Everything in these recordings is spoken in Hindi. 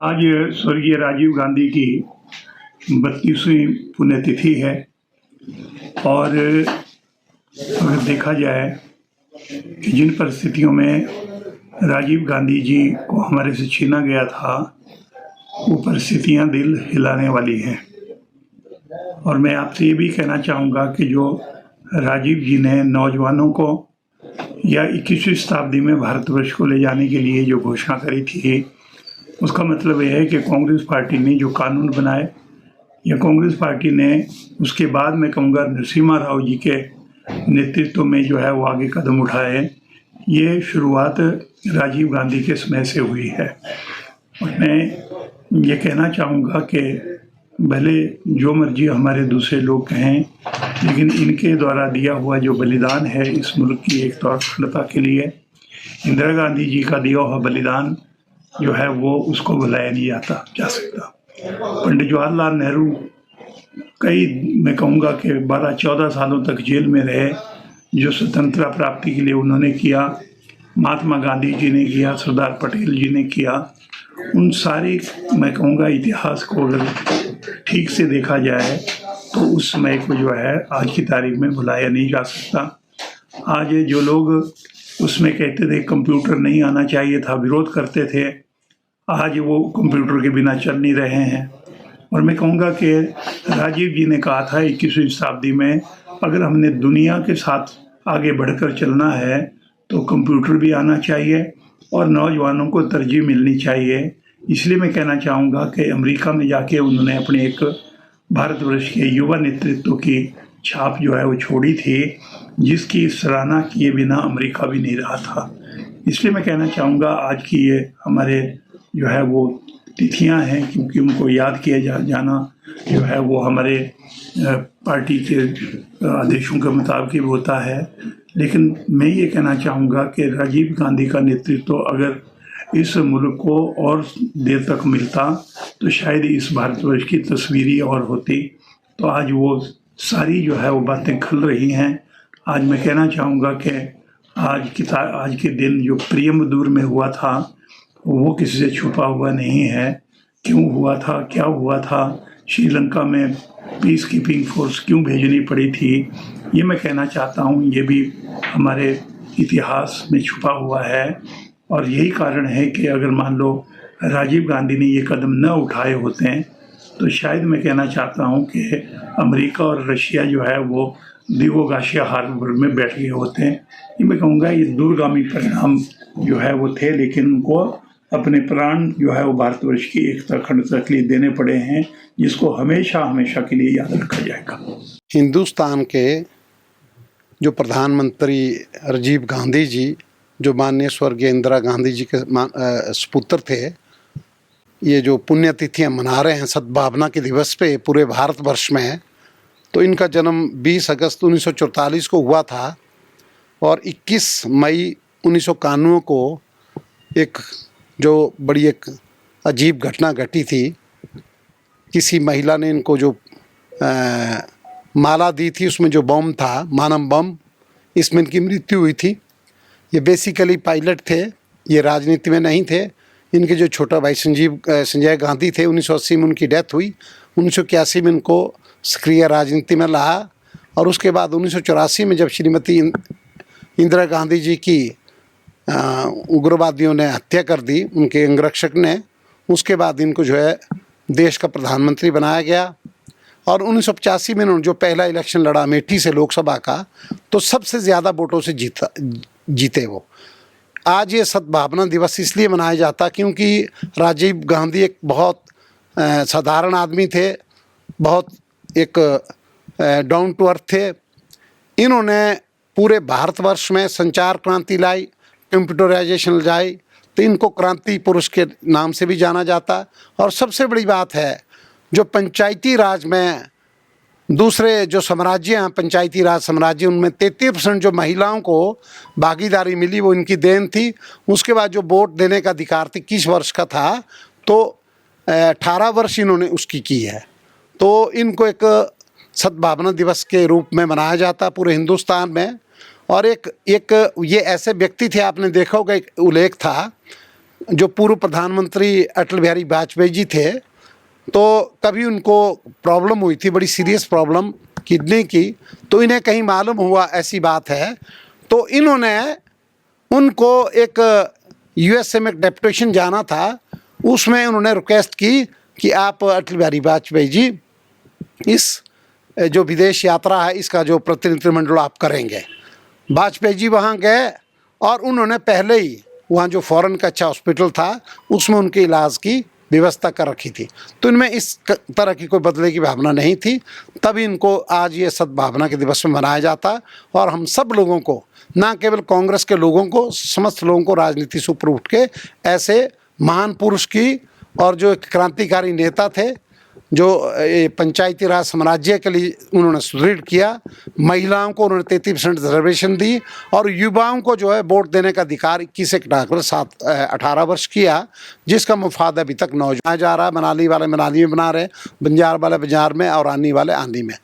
आज स्वर्गीय राजीव गांधी की 32वीं पुण्यतिथि है और अगर देखा जाए कि जिन परिस्थितियों में राजीव गांधी जी को हमारे से छीना गया था, वो परिस्थितियां दिल हिलाने वाली हैं। और मैं आपसे ये भी कहना चाहूँगा कि जो राजीव जी ने नौजवानों को या 21वीं शताब्दी में भारतवर्ष को ले जाने के लिए जो घोषणा करी थी, उसका मतलब यह है कि कांग्रेस पार्टी ने जो कानून बनाए या कांग्रेस पार्टी ने उसके बाद मैं कहूँगा नरसिम्हा राव जी के नेतृत्व में जो है वो आगे कदम उठाए, ये शुरुआत राजीव गांधी के समय से हुई है। और मैं ये कहना चाहूँगा कि भले जो मर्जी हमारे दूसरे लोग कहें, लेकिन इनके द्वारा दिया हुआ जो बलिदान है इस मुल्क की एकता और अखंडता के लिए, इंदिरा गांधी जी का दिया हुआ बलिदान जो है वो उसको भुलाया नहीं जा सकता। पंडित जवाहरलाल नेहरू मैं कहूँगा कि 12-14 सालों तक जेल में रहे। जो स्वतंत्रता प्राप्ति के लिए उन्होंने किया, महात्मा गांधी जी ने किया, सरदार पटेल जी ने किया, उन सारे मैं कहूँगा इतिहास को अगर ठीक से देखा जाए तो उस समय को जो है आज की तारीख में भुलाया नहीं जा सकता। आज जो लोग उसमें कहते थे कंप्यूटर नहीं आना चाहिए था, विरोध करते थे, आज वो कंप्यूटर के बिना चल नहीं रहे हैं। और मैं कहूँगा कि राजीव जी ने कहा था 21वीं शताब्दी में अगर हमने दुनिया के साथ आगे बढ़कर चलना है तो कंप्यूटर भी आना चाहिए और नौजवानों को तरजीह मिलनी चाहिए। इसलिए मैं कहना चाहूँगा कि अमेरिका में जाके उन्होंने अपने एक भारतवर्ष के युवा नेतृत्व की छाप जो है वो छोड़ी थी, जिसकी सराहना किए बिना अमेरिका भी नहीं रहा था। इसलिए मैं कहना चाहूँगा आज की ये हमारे जो है वो तिथियां हैं, क्योंकि उनको याद किया जाना जो है वो हमारे पार्टी के आदेशों के मुताबिक ही होता है। लेकिन मैं ये कहना चाहूँगा कि राजीव गांधी का नेतृत्व अगर इस मुल्क को और देर तक मिलता तो शायद इस भारतवर्ष की तस्वीर ही और होती। तो आज वो सारी जो है वो बातें खल रही हैं। आज मैं कहना चाहूँगा कि आज के दिन जो प्रियमदूर में हुआ था वो किसी से छुपा हुआ नहीं है। क्यों हुआ था, क्या हुआ था, श्रीलंका में पीस कीपिंग फोर्स क्यों भेजनी पड़ी थी, ये मैं कहना चाहता हूँ। ये भी हमारे इतिहास में छुपा हुआ है और यही कारण है कि अगर मान लो राजीव गांधी ने ये कदम न उठाए होते हैं तो शायद मैं कहना चाहता हूँ कि अमेरिका और रशिया जो है वो दिवोगाशिया हार्बर में बैठ गए होते हैं। ये मैं कहूँगा ये दूरगामी परिणाम जो है वो थे, लेकिन उनको अपने प्राण जो है वो भारतवर्ष की एकता अखंडता के लिए देने पड़े हैं, जिसको हमेशा हमेशा के लिए याद रखा जाएगा। हिंदुस्तान के जो प्रधानमंत्री राजीव गांधी जी, जो माननीय स्वर्गीय इंदिरा गांधी जी के सुपुत्र थे, ये जो पुण्यतिथियां मना रहे हैं सद्भावना के दिवस पे पूरे भारतवर्ष में, तो इनका जन्म 20 अगस्त 1944 को हुआ था और 21 मई 1991 को एक जो बड़ी एक अजीब घटना घटी थी। किसी महिला ने इनको जो माला दी थी, उसमें जो बम था, मानव बम, इसमें इनकी मृत्यु हुई थी। ये बेसिकली पायलट थे, ये राजनीति में नहीं थे। इनके जो छोटा भाई संजय गांधी थे, 1980 में उनकी डेथ हुई। 1981 में इनको सक्रिय राजनीति में लाया और उसके बाद 1984 में जब श्रीमती इंदिरा गांधी जी की उग्रवादियों ने हत्या कर दी, उनके अंगरक्षक ने, उसके बाद इनको जो है देश का प्रधानमंत्री बनाया गया। और 1985 में उन्होंने जो पहला इलेक्शन लड़ा अमेठी से लोकसभा का, तो सबसे ज़्यादा वोटों से जीते वो। आज ये सद्भावना दिवस इसलिए मनाया जाता क्योंकि राजीव गांधी एक बहुत साधारण आदमी थे, बहुत एक डाउन टू अर्थ थे। इन्होंने पूरे भारतवर्ष में संचार क्रांति लाई, कंप्यूटराइजेशन लाई, तो इनको क्रांति पुरुष के नाम से भी जाना जाता। और सबसे बड़ी बात है, जो पंचायती राज में दूसरे जो साम्राज्य हैं, पंचायती राज साम्राज्य, उनमें 33% जो महिलाओं को भागीदारी मिली वो इनकी देन थी। उसके बाद जो वोट देने का अधिकार 21 वर्ष का था, तो 18 वर्ष इन्होंने उसकी की है। तो इनको एक सद्भावना दिवस के रूप में मनाया जाता पूरे हिंदुस्तान में। और एक ये ऐसे व्यक्ति थे, आपने देखा होगा, एक उल्लेख था जो पूर्व प्रधानमंत्री अटल बिहारी वाजपेयी जी थे, तो कभी उनको प्रॉब्लम हुई थी, बड़ी सीरियस प्रॉब्लम किडनी की, तो इन्हें कहीं मालूम हुआ ऐसी बात है, तो इन्होंने उनको एक यूएसए में डेपुटेशन जाना था, उसमें उन्होंने रिक्वेस्ट की कि आप अटल बिहारी वाजपेयी जी इस जो विदेश यात्रा है इसका जो प्रतिनिधिमंडल आप करेंगे। वाजपेयी जी वहाँ गए और उन्होंने पहले ही वहाँ जो फॉरेन का अच्छा हॉस्पिटल था उसमें उनके इलाज की व्यवस्था कर रखी थी, तो इनमें इस तरह की कोई बदले की भावना नहीं थी, तभी इनको आज ये सद्भावना के दिवस में मनाया जाता। और हम सब लोगों को, ना केवल कांग्रेस के लोगों को, समस्त लोगों को राजनीति से ऊपर उठ के ऐसे महान पुरुष की, और जो एक क्रांतिकारी नेता थे जो पंचायती राज साम्राज्य के लिए उन्होंने सुदृढ़ किया, महिलाओं को उन्होंने 33% रिजर्वेशन दी, और युवाओं को जो है वोट देने का अधिकार 21 से घटाकर 18 वर्ष किया, जिसका मुफाद अभी तक नौजवान जा रहा है। मनाली वाले मनाली में बना रहे, बंजार वाले बंजार में, और आनी वाले आनी में।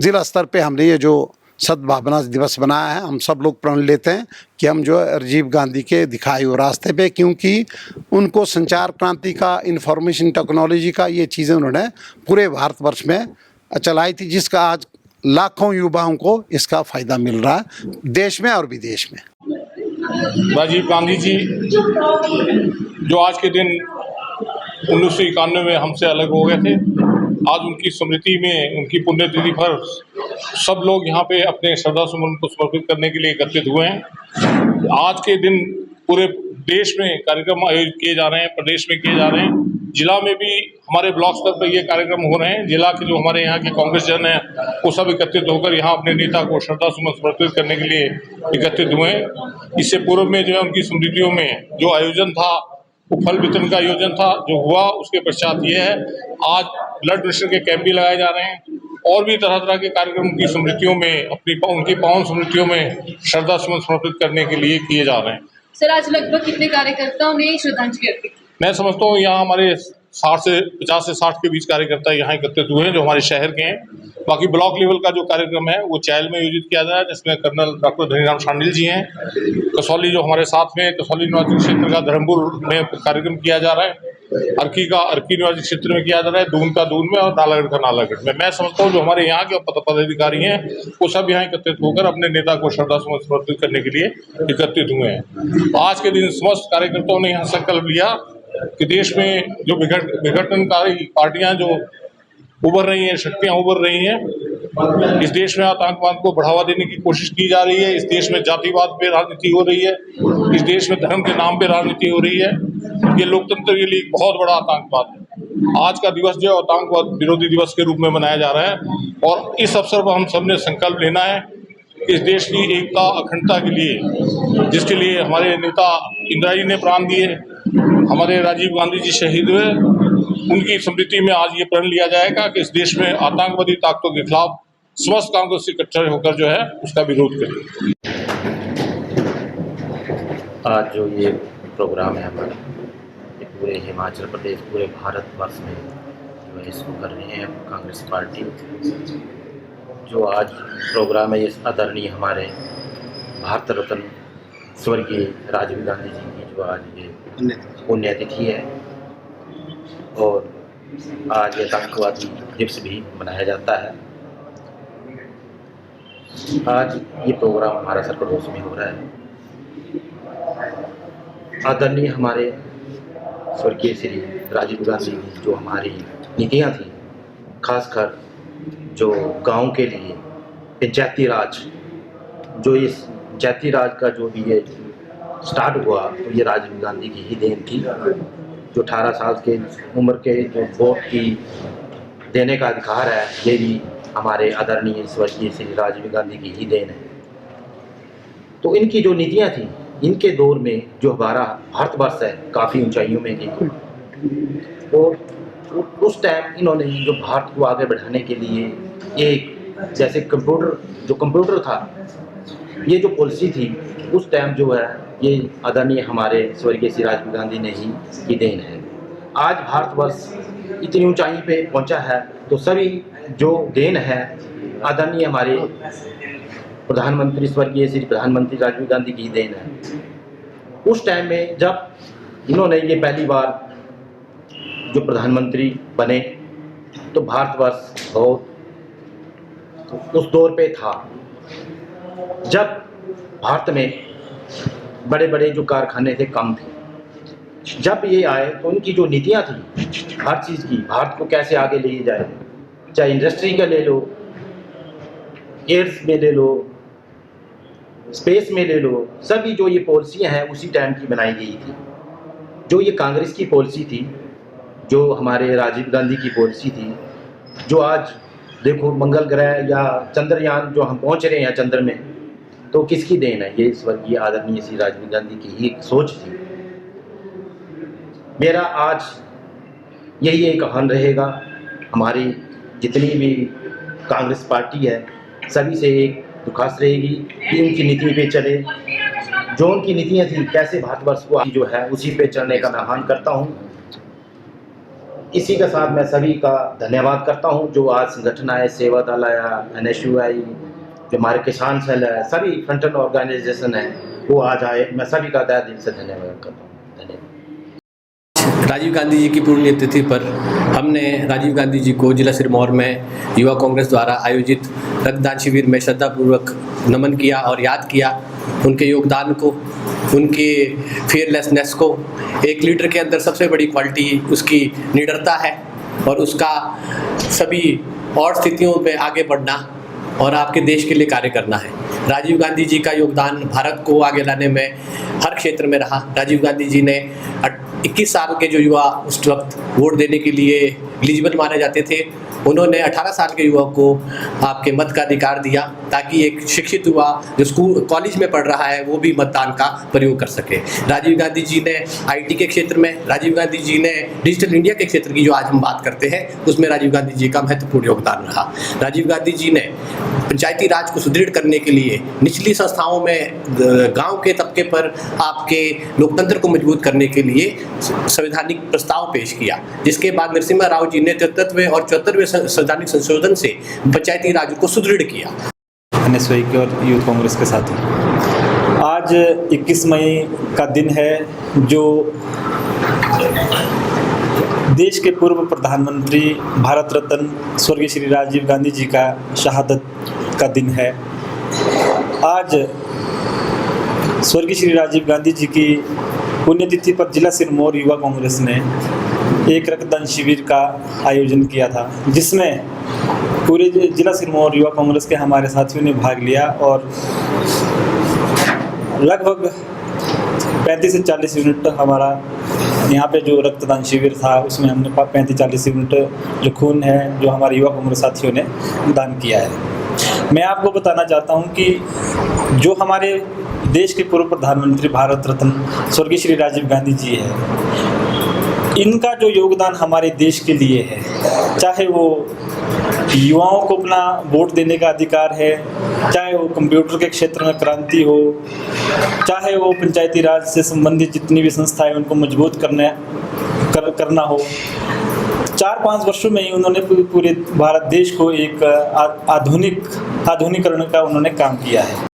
ज़िला स्तर पे हमने ये जो सद्भावना दिवस बनाया है, हम सब लोग प्रण लेते हैं कि हम जो है राजीव गांधी के दिखाए हुए रास्ते पे, क्योंकि उनको संचार क्रांति का, इंफॉर्मेशन टेक्नोलॉजी का, ये चीज़ें उन्होंने पूरे भारतवर्ष में चलाई थी, जिसका आज लाखों युवाओं को इसका फ़ायदा मिल रहा है, देश में और विदेश में। राजीव गांधी जी जो आज के दिन 1991 में हमसे अलग हो गए थे, आज उनकी स्मृति में, उनकी पुण्यतिथि पर सब लोग यहाँ पे अपने श्रद्धा सुमन को समर्पित करने के लिए एकत्रित हुए हैं। आज के दिन पूरे देश में कार्यक्रम आयोजित किए जा रहे हैं, प्रदेश में किए जा रहे हैं, जिला में भी हमारे ब्लॉक स्तर पर ये कार्यक्रम हो रहे हैं। जिला के जो हमारे यहाँ के कांग्रेस जन हैं वो सब एकत्रित होकर यहाँ अपने नेता को श्रद्धा सुमन समर्पित करने के लिए एकत्रित हुए हैं। इससे पूर्व में जो है उनकी स्मृतियों में जो आयोजन था, वो फल वितरण का आयोजन था जो हुआ। उसके पश्चात ये है आज ब्लड प्रेशर के कैंप भी लगाए जा रहे हैं, और भी तरह तरह के कार्यक्रम की स्मृतियों में, उनकी पावन स्मृतियों में श्रद्धा सुमन समर्पित करने के लिए किए जा रहे हैं। सर, आज लगभग कितने कार्यकर्ताओं ने श्रद्धांजलि अर्पित की? मैं समझता हूँ यहाँ हमारे 50 से 60 के बीच कार्यकर्ता यहाँ एकत्रित हुए हैं जो हमारे शहर के हैं। बाकी ब्लॉक लेवल का जो कार्यक्रम है वो चैल में आयोजित किया जा रहा है, जिसमें कर्नल डॉक्टर धनीराम शांडिल जी हैं। कसौली जो हमारे साथ में, कसौली निवासी क्षेत्र का धर्मपुर में कार्यक्रम किया जा रहा है, अर्की का अर्की निवासी क्षेत्र में किया जा रहा है, दून का दून में, और नालागढ़ का नालागढ़ में। मैं समझता हूँ जो हमारे यहाँ के पदाधिकारी हैं वो सब यहाँ एकत्रित होकर अपने नेता को श्रद्धा सुमन समर्पित करने के लिए एकत्रित हुए हैं। आज के दिन समस्त कार्यकर्ताओं ने यहाँ संकल्प लिया कि देश में जो विघटनकारी पार्टियां जो उभर रही हैं, शक्तियां उभर रही हैं, इस देश में आतंकवाद को बढ़ावा देने की कोशिश की जा रही है, इस देश में जातिवाद पे राजनीति हो रही है, इस देश में धर्म के नाम पे राजनीति हो रही है। ये लोकतंत्र के लिए एक बहुत बड़ा आतंकवाद है। आज का दिवस जो आतंकवाद विरोधी दिवस के रूप में मनाया जा रहा है, और इस अवसर पर हम सब ने संकल्प लेना है कि इस देश की एकता अखंडता के लिए, जिसके लिए हमारे नेता इंदिरा जी ने प्राण दिए, हमारे राजीव गांधी जी शहीद हुए, उनकी स्मृति में आज ये प्रण लिया जाएगा कि इस देश में आतंकवादी ताकतों के खिलाफ समस्त कांग्रेस इकट्ठे होकर जो है उसका विरोध करें। आज जो ये प्रोग्राम है हमारा, ये पूरे हिमाचल प्रदेश, पूरे भारतवर्ष में जो है इसको कर रहे हैं कांग्रेस पार्टी। जो आज प्रोग्राम है, ये आदरणीय हमारे भारत रत्न स्वर्गीय राजीव गांधी जी की जो आज ये पुण्यतिथि है, और आज आतंकवादी दिवस भी मनाया जाता है। आज ये प्रोग्राम हमारा सरकड़ोस में हो रहा है। आदरणीय हमारे स्वर्गीय श्री राजीव गांधी की जो हमारी नीतियाँ थी, खासकर जो गांव के लिए पंचायती राज, जो इस पंचायती राज का जो भी ये स्टार्ट हुआ, तो ये राजीव गांधी की ही देन थी। जो 18 साल के उम्र के जो वोट की देने का अधिकार है, ये भी हमारे आदरणीय स्वर्गीय श्री राजीव गांधी की ही देन है। तो इनकी जो नीतियाँ थी, इनके दौर में जो हमारा भारतवर्ष है काफ़ी ऊंचाइयों में गई, और उस टाइम इन्होंने जो भारत को आगे बढ़ाने के लिए एक जैसे कंप्यूटर था, ये जो पॉलिसी थी उस टाइम जो है ये आदरणीय हमारे स्वर्गीय श्री राजीव गांधी ने ही की देन है। आज भारतवर्ष इतनी ऊंचाई पे पहुंचा है, तो सभी जो देन है आदरणीय हमारे प्रधानमंत्री स्वर्गीय श्री प्रधानमंत्री राजीव गांधी की देन है। उस टाइम में जब इन्होंने ये पहली बार जो प्रधानमंत्री बने तो भारतवर्ष बहुत उस दौर पे था जब भारत में बड़े बड़े जो कारखाने थे कम थे। जब ये आए तो उनकी जो नीतियाँ थी हर चीज़ की, भारत को कैसे आगे ले जाए, चाहे इंडस्ट्री का ले लो, एयर्स में ले लो, स्पेस में ले लो, सभी जो ये पॉलिसियाँ हैं उसी टाइम की बनाई गई थी। जो ये कांग्रेस की पॉलिसी थी, जो हमारे राजीव गांधी की पॉलिसी थी, जो आज देखो मंगल ग्रह या चंद्रयान जो हम पहुंच रहे हैं चंद्र में, तो किसकी देन है? ये स्वर्गीय आदरणीय श्री राजीव गांधी की ही एक सोच थी। मेरा आज यही एक आह्वान रहेगा, हमारी जितनी भी कांग्रेस पार्टी है सभी से एक दरख्वास्त रहेगी कि उनकी नीति पे चले, जो उनकी नीतियाँ थी कैसे भारतवर्ष को जो है उसी पे चलने का मैं आह्वान करता हूँ। इसी के साथ मैं सभी का धन्यवाद करता हूँ जो आज संगठन आए, सेवा दल आया, NSU, जो हमारे किसान सेल है, सभी फ्रंटल ऑर्गेनाइजेशन है वो आज आए। मैं सभी का तहे दिल से धन्यवाद करता हूँ। धन्यवाद। राजीव गांधी जी की पुण्यतिथि पर हमने राजीव गांधी जी को जिला सिरमौर में युवा कांग्रेस द्वारा आयोजित रक्तदान शिविर में श्रद्धापूर्वक नमन किया और याद किया उनके योगदान को, उनके फियरलेसनेस को। एक लीडर के अंदर सबसे बड़ी क्वालिटी उसकी निडरता है और उसका सभी और स्थितियों में आगे बढ़ना और आपके देश के लिए कार्य करना है। राजीव गांधी जी का योगदान भारत को आगे लाने में हर क्षेत्र में रहा। राजीव गांधी जी ने 21 साल के जो युवा उस वक्त वोट देने के लिए एलिजिबल माने जाते थे, उन्होंने 18 साल के युवक को आपके मत का अधिकार दिया ताकि एक शिक्षित युवा जो स्कूल कॉलेज में पढ़ रहा है वो भी मतदान का प्रयोग कर सके। राजीव गांधी जी ने IT के क्षेत्र में, राजीव गांधी जी ने डिजिटल इंडिया के क्षेत्र की जो आज हम बात करते हैं उसमें राजीव गांधी जी का महत्वपूर्ण योगदान रहा। राजीव गांधी जी ने पंचायती राज को सुदृढ़ करने के लिए निचली संस्थाओं में गांव के तबके पर आपके लोकतंत्र को मजबूत करने के लिए संवैधानिक प्रस्ताव पेश किया, जिसके बाद नरसिम्हा राव जी ने 73वें और 74वें संवैधानिक संशोधन से पंचायती राज को सुदृढ़ किया। NSU और यूथ कांग्रेस के साथ आज 21 मई का दिन है जो देश के पूर्व प्रधानमंत्री भारत रत्न स्वर्गीय श्री राजीव गांधी जी का शहादत का दिन है। आज स्वर्गीय श्री राजीव गांधी जी की पुण्यतिथि पर जिला सिरमौर युवा कांग्रेस ने एक रक्तदान शिविर का आयोजन किया था, जिसमें पूरे जिला सिरमौर युवा कांग्रेस के हमारे साथियों ने भाग लिया और लगभग 35 से 40 यूनिट हमारा यहाँ पे जो रक्तदान शिविर था उसमें हमने 35-40 यूनिट जो खून है जो हमारे युवा कांग्रेस साथियों ने दान किया है। मैं आपको बताना चाहता हूँ कि जो हमारे देश के पूर्व प्रधानमंत्री भारत रत्न स्वर्गीय श्री राजीव गांधी जी है, इनका जो योगदान हमारे देश के लिए है, चाहे वो युवाओं को अपना वोट देने का अधिकार है, चाहे वो कंप्यूटर के क्षेत्र में क्रांति हो, चाहे वो पंचायती राज से संबंधित जितनी भी संस्थाएं उनको मजबूत करना हो। 4-5 वर्षों में ही उन्होंने पूरे भारत देश को एक आधुनिकरण का उन्होंने काम किया है।